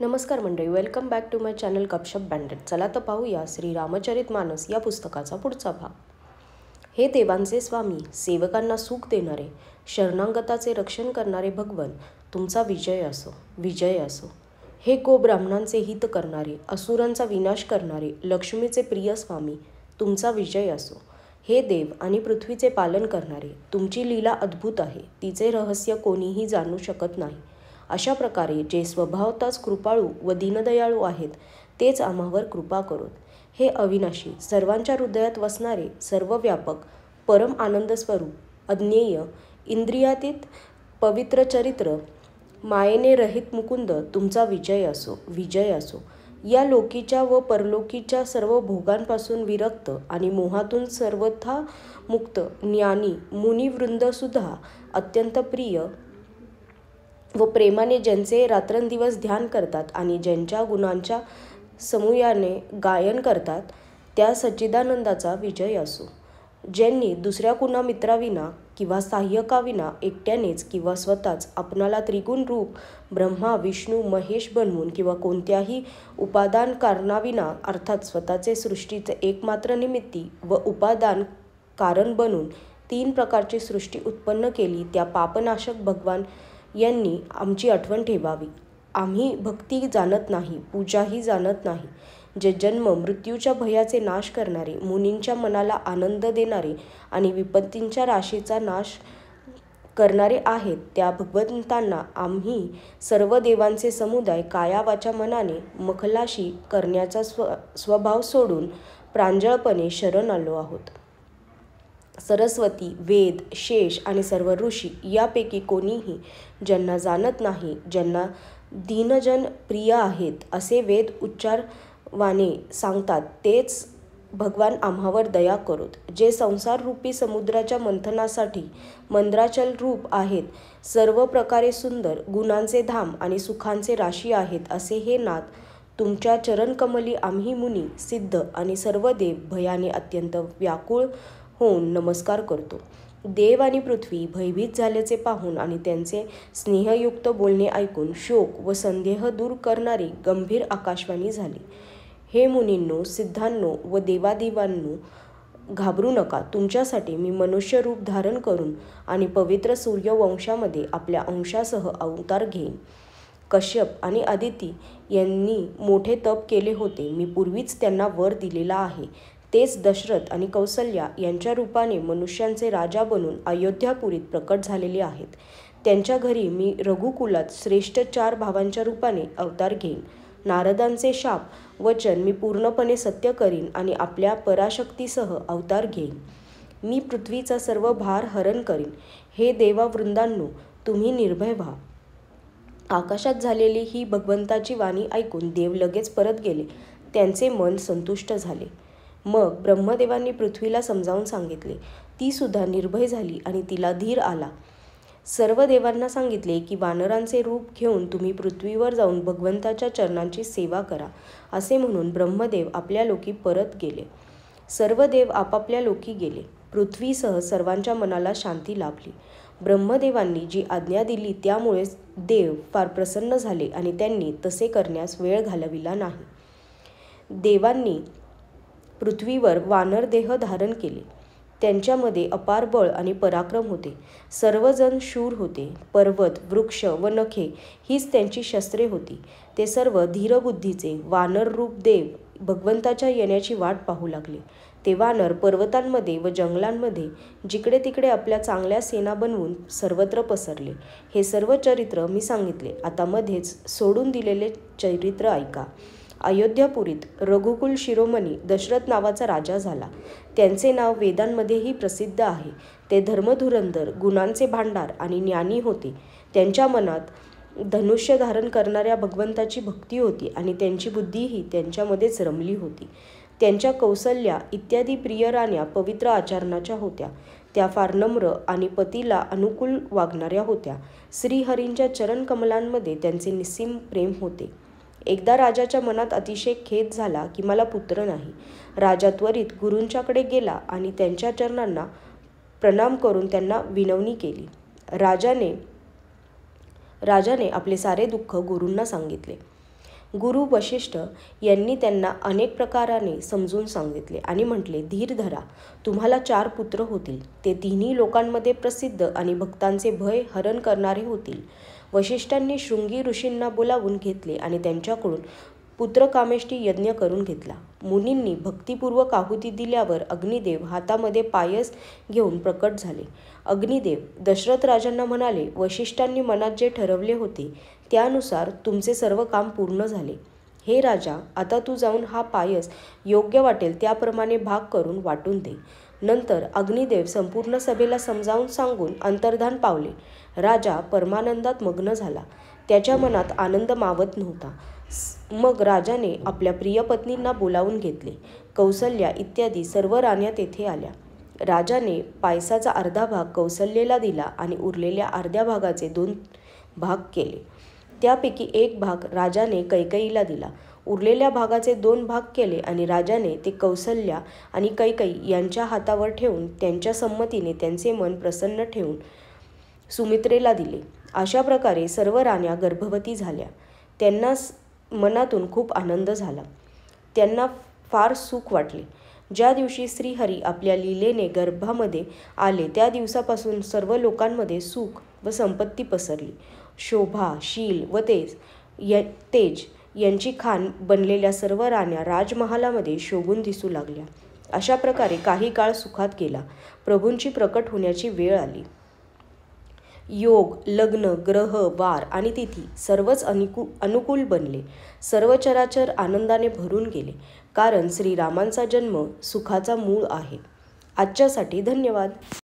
नमस्कार मंडळी, welcome back to my channel Gapshap banded. चला तर पाहूया श्री रामचरितमानस या पुस्तकाचा पुढचा भाग. हे देवांचे स्वामी, सेवकांना सुख देणारे, शरणागताचे रक्षण करणारे भगवन, तुमचा विजय असो, विजय असो. हे ब्राह्मणांचे हित करणारे, असुरांचा विनाश करणारे, लक्ष्मीचे प्रिय स्वामी, तुमचा विजय असो. हे देव आणि पृथ्वीचे पालन करणारे, तुमची लीला अद्भुत आहे, तिचे रहस्य कोणीही जाणू शकत नाही. अशा प्रकारे जे स्वभावताच कृपाळू व दीनदयाळू आहेत तेच आम्हावर कृपा करोत. हे अविनाशी, सर्वांच्या हृदयात वसणारे, सर्वव्यापक, परम आनंद स्वरूप, अज्ञेय, इंद्रियातीत, पवित्र चरित्र, मायेने रहित मुकुंद, तुमचा विजय असो, विजय असो. या लोकीच्या व परलोकीच्या सर्व भोगांपासून विरक्त आणि मोहातून सर्वथा मुक्त ज्ञानी मुनिवृंदसुद्धा अत्यंत प्रिय व प्रेमाने ज्यांचे रात्रंदिवस ध्यान करतात आणि ज्यांच्या गुणांच्या समूहाने गायन करतात, त्या सच्चिदानंदाचा विजय असो. ज्यांनी दुसऱ्या कुणा मित्राविना किंवा सहाय्यकाविना एकट्यानेच किंवा स्वतःच आपणाला त्रिगुण रूप ब्रह्मा विष्णू महेश बनवून किंवा कोणत्याही उपादान कारणाविना अर्थात स्वतःचे सृष्टीचे एकमात्र निमित्ती व उपादान कारण बनून 3 प्रकारची सृष्टी उत्पन्न केली, त्या पापनाशक भगवान यांनी आमची आठवण ठेवावी. आम्ही भक्ती जाणत नाही, पूजाही जाणत नाही. जे जन्म मृत्यूच्या भयाचे नाश करणारे, मुनींच्या मनाला आनंद देणारे आणि विपत्तींच्या राशीचा नाश करणारे आहेत, त्या भगवंतांना आम्ही सर्व देवांचे समुदाय काया वाचा मनाने मखलाशी करण्याचा स्वभाव सोडून प्रांजळपणे शरण आलो आहोत. सरस्वती, वेद, शेष आणि सर्व ऋषी यापैकी कोणीही ज्यांना जाणत नाही, ज्यांना दीनजन प्रिय आहेत, असे वेद उच्चारवाने सांगतात, तेच भगवान आम्हावर दया करोत. जे संसाररूपी समुद्राच्या मंथनासाठी मंद्राचल रूप आहेत, सर्व प्रकारे सुंदर, गुणांचे धाम आणि सुखांचे राशी आहेत, असे हे नाथ, तुमच्या चरणकमली आम्ही मुनी, सिद्ध आणि सर्व देव भयाने अत्यंत व्याकुळ होऊन नमस्कार करतो. देव आणि पृथ्वी भयभीत झाल्याचे पाहून आणि त्यांचे स्नेहयुक्त बोलणे ऐकून शोक व संदेह दूर करणारी गंभीर आकाशवाणी झाली. हे मुनींनो, सिद्धांनो व देवादेवांनो, घाबरू नका. तुमच्यासाठी मी मनुष्य रूप धारण करून आणि पवित्र सूर्यवंशामध्ये आपल्या अंशासह अवतार घेईन. कश्यप आणि आदिती यांनी मोठे तप केले होते, मी पूर्वीच त्यांना वर दिलेला आहे. तेच दशरथ आणि कौसल्या यांच्या रूपाने मनुष्यांचे राजा बनून अयोध्यापुरीत प्रकट झालेले आहेत. त्यांच्या घरी मी रघुकुलात श्रेष्ठ 4 भावांच्या रूपाने अवतार घेईन. नारदांचे शाप वचन मी पूर्णपणे सत्य करीन आणि आपल्या पराशक्तीसह अवतार घेईन. मी पृथ्वीचा सर्व भार हरण करीन. हे देववृंदांनो, तुम्ही निर्भय व्हा. आकाशात झालेली ही भगवंताची वाणी ऐकून देव लगेच परत गेले. त्यांचे मन संतुष्ट झाले. मग ब्रह्मदेवांनी पृथ्वीला समजावून सांगितले. ती सुद्धा निर्भय झाली आणि तिला धीर आला. सर्व देवांना सांगितले की वानरांचे रूप घेऊन तुम्ही पृथ्वीवर जाऊन भगवंताच्या चरणांची सेवा करा. असे म्हणून ब्रह्मदेव आपल्या लोकी परत गेले. सर्व देव आपापल्या लोकी गेले. पृथ्वीसह सर्वांच्या मनाला शांती लाभली. ब्रह्मदेवांनी जी आज्ञा दिली त्यामुळेच देव फार प्रसन्न झाले आणि त्यांनी तसे करण्यास वेळ घालविला नाही. देवांनी पृथ्वीवर वानर देह धारण केले. त्यांच्यामध्ये अपार बळ आणि पराक्रम होते. सर्वजण शूर होते. पर्वत, वृक्ष व नखे हीच त्यांची शस्त्रे होती. ते सर्व धीरबुद्धीचे वानर रूप देव भगवंताच्या येण्याची वाट पाहू लागले. ते वानर पर्वतांमध्ये व जंगलांमध्ये जिकडे तिकडे आपल्या चांगल्या सेना बनवून सर्वत्र पसरले. हे सर्व चरित्र मी सांगितले. आता मध्येच सोडून दिलेले चरित्र ऐका. अयोध्यापुरीत रघुकुल शिरोमणी दशरथ नावाचा राजा झाला. त्यांचे नाव वेदांमध्येही प्रसिद्ध आहे. ते धर्मधुरंधर, गुणांचे भांडार आणि ज्ञानी होते. त्यांच्या मनात धनुष्य धारण करणाऱ्या भगवंताची भक्ती होती आणि त्यांची बुद्धीही त्यांच्यामध्येच रमली होती. त्यांच्या कौसल्या इत्यादी प्रिय राण्या पवित्र आचरणाच्या होत्या. त्या फार नम्र आणि पतीला अनुकूल वागणाऱ्या होत्या. श्रीहरींच्या चरणकमलांमध्ये त्यांचे निस्सीम प्रेम होते. एकदा राजाच्या मनात अतिशय खेद झाला की मला पुत्र नाही. राजा त्वरित गुरूंच्याकडे गेला आणि त्यांच्या चरणांना प्रणाम करून त्यांना विनवणी केली. राजाने आपले सारे दुःख गुरूंना सांगितले. गुरु वशिष्ठ यांनी त्यांना अनेक प्रकाराने समजून सांगितले आणि म्हटले, धीर धरा, तुम्हाला 4 पुत्र होतील. ते तिन्ही लोकांमध्ये प्रसिद्ध आणि भक्तांचे भय हरण करणारे होतील. वशिष्ठांनी शृंगी ऋषींना बोलावून घेतले आणि त्यांच्याकडून पुत्रकामेष्टी यज्ञ करून घेतला. मुनींनी भक्तिपूर्वक आहुती दिल्यावर अग्निदेव हातामध्ये पायस घेऊन प्रकट झाले. अग्निदेव दशरथ राजांना म्हणाले, वशिष्ठांनी मनात जे ठरवले होते त्यानुसार तुमचे सर्व काम पूर्ण झाले. हे राजा, आता तू जाऊन हा पायस योग्य वाटेल त्याप्रमाणे भाग करून वाटून दे. नंतर अग्निदेव संपूर्ण सभेला समजावून सांगून अंतर्धान पावले. राजा परमानंदात मग्न झाला. त्याच्या मनात आनंद मावत नव्हता. मग राजाने आपल्या प्रिय पत्नींना बोलावून घेतले. कौसल्या इत्यादी सर्व राण्या तेथे आल्या. राजाने पायसाचा अर्धा भाग कौसल्येला दिला आणि उरलेल्या अर्ध्या भागाचे 2 भाग केले. त्यापैकी 1 भाग राजाने कैकेयीला दिला. उरलेल्या भागाचे 2 भाग केले आणि राजाने ते कौसल्या आणि कैकेयी यांच्या हातावर ठेवून त्यांच्या संमतीने त्यांचे मन प्रसन्न ठेवून सुमित्रेला दिले. अशा प्रकारे सर्व राण्या गर्भवती झाल्या. त्यांना मनातून खूप आनंद झाला. त्यांना फार सुख वाटले. ज्या दिवशी श्रीहरी आपल्या लीलेने गर्भामध्ये आले त्या दिवसापासून सर्व लोकांमध्ये सुख व संपत्ती पसरली. शोभा, शील व तेज यांची खाण बनलेल्या सर्व राण्या राजमहालामध्ये शोभून दिसू लागल्या. अशा प्रकारे काही काळ सुखात गेला. प्रभूंची प्रकट होण्याची वेळ आली. योग, लग्न, ग्रह, वार आणि तिथी सर्वच अनुकूल बनले. सर्व चराचर आनंदाने भरून गेले, कारण श्रीरामांचा जन्म सुखाचा मूळ आहे. आजच्यासाठी धन्यवाद.